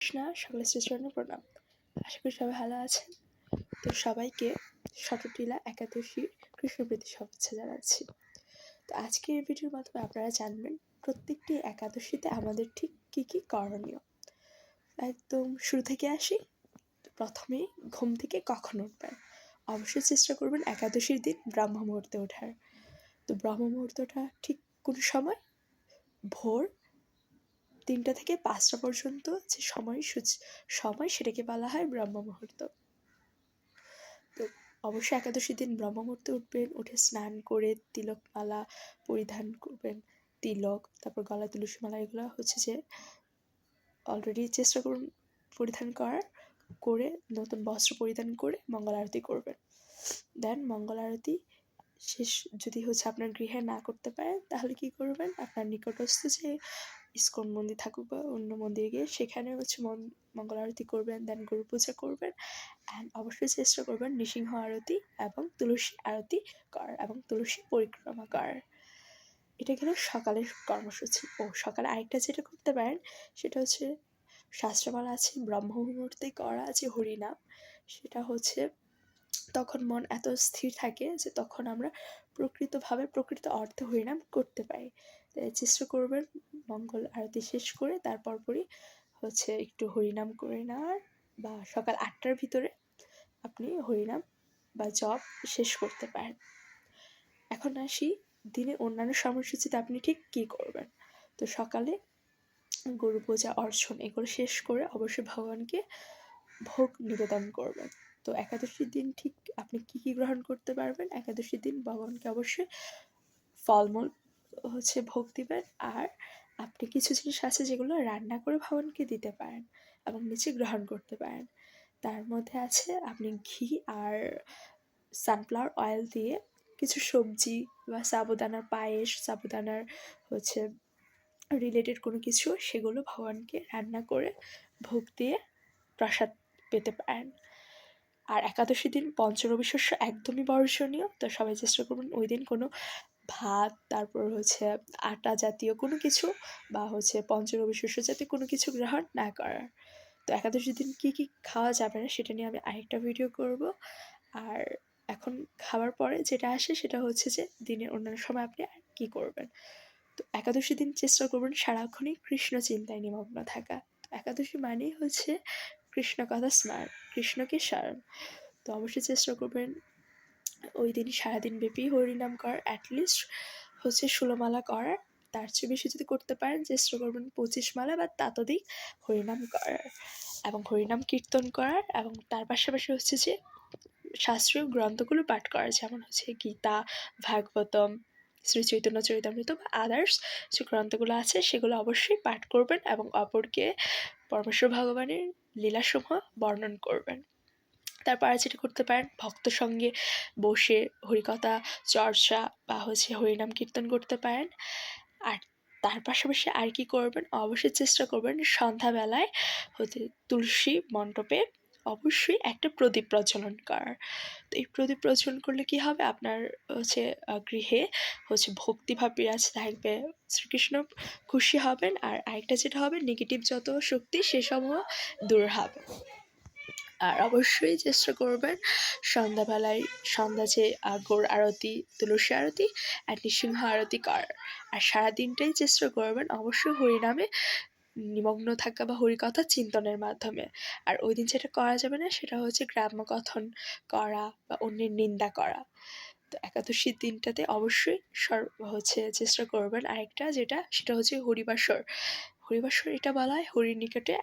কৃষ্ণা সকলের শ্রীচরণে প্রণাম। আশা করি সবাই ভালো আছেন। তো সবাইকে শতটিলা একাদশী কৃষ্ণপ্রীতি শুভেচ্ছা জানাচ্ছি। তো আজকে এই ভিডিওর মাধ্যমে আপনারা জানবেন প্রত্যেকটি একাদশীতে আমাদের ঠিক কী কী করণীয়। একদম শুরু থেকে আসি। প্রথমেই ঘুম থেকে কখন উঠবেন, অবশ্যই চেষ্টা করবেন একাদশীর দিন ব্রহ্ম মুহূর্তে ওঠার। তো ব্রহ্ম মুহূর্তটা ঠিক কোন সময়? ভোর 3টা থেকে 5টা পর্যন্ত যে সময় সেটাকে বলা হয় ব্রহ্ম মুহূর্ত। তো অবশ্যই একাদশীর দিন ব্রহ্ম মুহূর্তে উঠবেন, উঠে স্নান করে তিলকমালা পরিধান করবেন। তিলক, তারপর গলায় তুলসী মালা, এগুলো হচ্ছে যে অলরেডি চেষ্টা করুন পরিধান করে নতুন বস্ত্র পরিধান করে মঙ্গল আরতি করবেন। দেন মঙ্গল আরতি শেষ যদি হচ্ছে আপনার গৃহে না করতে পারেন, তাহলে কি করবেন, আপনার নিকটস্থ যে ইস্কন মন্দির থাকুক বা অন্য মন্দিরে গিয়ে সেখানে হচ্ছে মঙ্গল আরতি করবেন। দেন গরু পূজা করবেন। অ্যান্ড অবশ্যই চেষ্টা করবেন নৃসিংহ আরতি এবং তুলসী আরতি করার এবং তুলসী পরিক্রমা করার। এটা গেল সকালের কর্মসূচি। সকালে আরেকটা যেটা করতে পারেন সেটা হচ্ছে শাস্ত্রমালা আছে, ব্রহ্ম মুহূর্তে করা আছে হরিনাম। সেটা হচ্ছে তখন মন এত স্থির থাকে যে তখন আমরা প্রকৃত অর্থে হরিনাম করতে পারি। চেষ্টা করবেন মঙ্গল আরতি শেষ করে তারপরই হচ্ছে একটু হরিনাম করে নেওয়ার, বা সকাল 8টার ভিতরে আপনি হরিনাম বা জপ শেষ করতে পারেন। এখন আসি দিনের অন্যান্য সময়সূচিতে আপনি ঠিক কী করবেন। তো সকালে গরু পূজা, অর্চন এগুলো শেষ করে অবশ্যই ভগবানকে ভোগ নিবেদন করবেন। তো একাদশীর দিন ঠিক আপনি কী কী গ্রহণ করতে পারবেন, একাদশীর দিন ভগবানকে অবশ্যই ফলমূল হচ্ছে ভোগ দিবেন। আর আপনি কিছু জিনিস আছে যেগুলো রান্না করে ভগবানকে দিতে পারেন এবং নিচে গ্রহণ করতে পারেন। তার মধ্যে আছে আপনি ঘি আর সানফ্লাওয়ার অয়েল দিয়ে কিছু সবজি বা সাবুদানার পায়েস, সাবুদানার হচ্ছে রিলেটেড কোনো কিছু, সেগুলো ভগবানকে রান্না করে ভোগ দিয়ে প্রসাদ পেতে পারেন। আর একাদশী দিন পঞ্চরবি শস্য একদমই বর্জনীয়। তো সবাই চেষ্টা করবেন ওই দিন কোনো ভাত, তারপর হচ্ছে আটা জাতীয় কোনো কিছু বা হচ্ছে পঞ্চরবি শস্য জাতীয় কোনো কিছু গ্রহণ না করার। তো একাদশীর দিন কী কী খাওয়া যাবে না সেটা নিয়ে আমি আরেকটা ভিডিও করব। আর এখন খাওয়ার পরে যেটা আসে সেটা হচ্ছে যে দিনের অন্যান্য সময় আপনি আর কী করবেন। তো একাদশী দিন চেষ্টা করবেন সারাক্ষণই কৃষ্ণ চিন্তায় নিমগ্ন থাকা। একাদশী মানেই হচ্ছে কৃষ্ণ কথা স্মরণ, কৃষ্ণকে স্মরণ। তো অবশ্যই চেষ্টা করবেন ওই দিন সারাদিন ব্যাপী হরিনাম করার, অ্যাটলিস্ট হচ্ছে 16 মালা করার। তার চেয়ে বেশি যদি করতে পারেন চেষ্টা করবেন 25 মালা বা ততোধিক হরিনাম করার এবং হরিনাম কীর্তন করার। এবং তার পাশাপাশি হচ্ছে যে শাস্ত্রীয় গ্রন্থগুলো পাঠ করার, যেমন হচ্ছে গীতা, ভাগবতম, শ্রী চৈতন্য চরিতামৃত বা আদার্স যে গ্রন্থগুলো আছে সেগুলো অবশ্যই পাঠ করবেন এবং অপরকে পরমেশ্বর ভগবানের লীলাসমূহ বর্ণন করবেন। তারপর আর যেটা করতে পারেন, ভক্ত সঙ্গে বসে হরিকথা চর্চা বা হচ্ছে হরিনাম কীর্তন করতে পারেন। আর তার পাশাপাশি আর কি করবেন, অবশ্যই চেষ্টা করবেন সন্ধ্যাবেলায় হচ্ছে তুলসী মণ্ডপে অবশ্যই একটা প্রদীপ প্রজ্বলন করার। তো এই প্রদীপ প্রজ্বলন করলে কি হবে, আপনার হচ্ছে গৃহে হচ্ছে ভক্তিভাব বিরাজ থাকবে, শ্রীকৃষ্ণ খুশি হবেন। আর আরেকটা যেটা হবে, নেগেটিভ যত শক্তি সেসমূহ দূর হবে। আর অবশ্যই চেষ্টা করবেন সন্ধ্যাবেলায় যে গৌর আরতি, তুলসী আরতি আর নৃসিংহ আরতি করার। আর সারাদিনটাই চেষ্টা করবেন অবশ্যই হরিনামে নিমগ্ন থাকা বা হরিকথা চিন্তনের মাধ্যমে। আর ওই দিন যেটা করা যাবে না সেটা হচ্ছে গ্রাম্যকথন করা বা অন্যের নিন্দা করা। তো একাদশীর দিনটাতে অবশ্যই হচ্ছে চেষ্টা করবেন আরেকটা যেটা, সেটা হচ্ছে হরিবাসর। এটা বলা হয় হরির নিকটে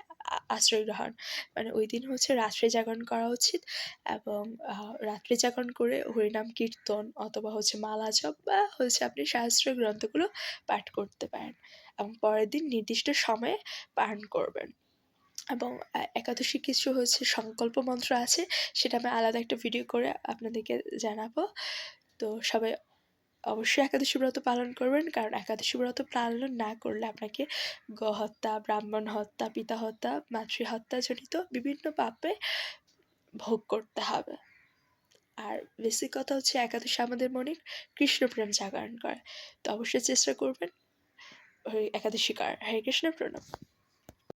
আশ্রয় গ্রহণ। মানে ওই দিন হচ্ছে রাত্রে জাগরণ করা উচিত এবং রাত্রে জাগরণ করে হরিনাম কীর্তন অথবা হচ্ছে মালা জপ বা হচ্ছে আপনি শাস্ত্রীয় গ্রন্থগুলো পাঠ করতে পারেন এবং পরের দিন নির্দিষ্ট সময়ে পালন করবেন। এবং একাদশী কিছু হচ্ছে সংকল্প মন্ত্র আছে, সেটা আমি আলাদা একটা ভিডিও করে আপনাদেরকে জানাবো। তো সবাই অবশ্যই একাদশী ব্রত পালন করবেন, কারণ একাদশী ব্রত পালন না করলে আপনাকে গোহত্যা, ব্রাহ্মণ হত্যা, পিতা হত্যা, মাতৃহত্যা জনিত বিভিন্ন পাপে ভোগ করতে হবে। আর বেসিক কথা হচ্ছে একাদশী আমাদের মনে কৃষ্ণপ্রেম জাগরণ করে। তো অবশ্যই চেষ্টা করবেন একাদশী করার। হরে কৃষ্ণ, প্রণাম।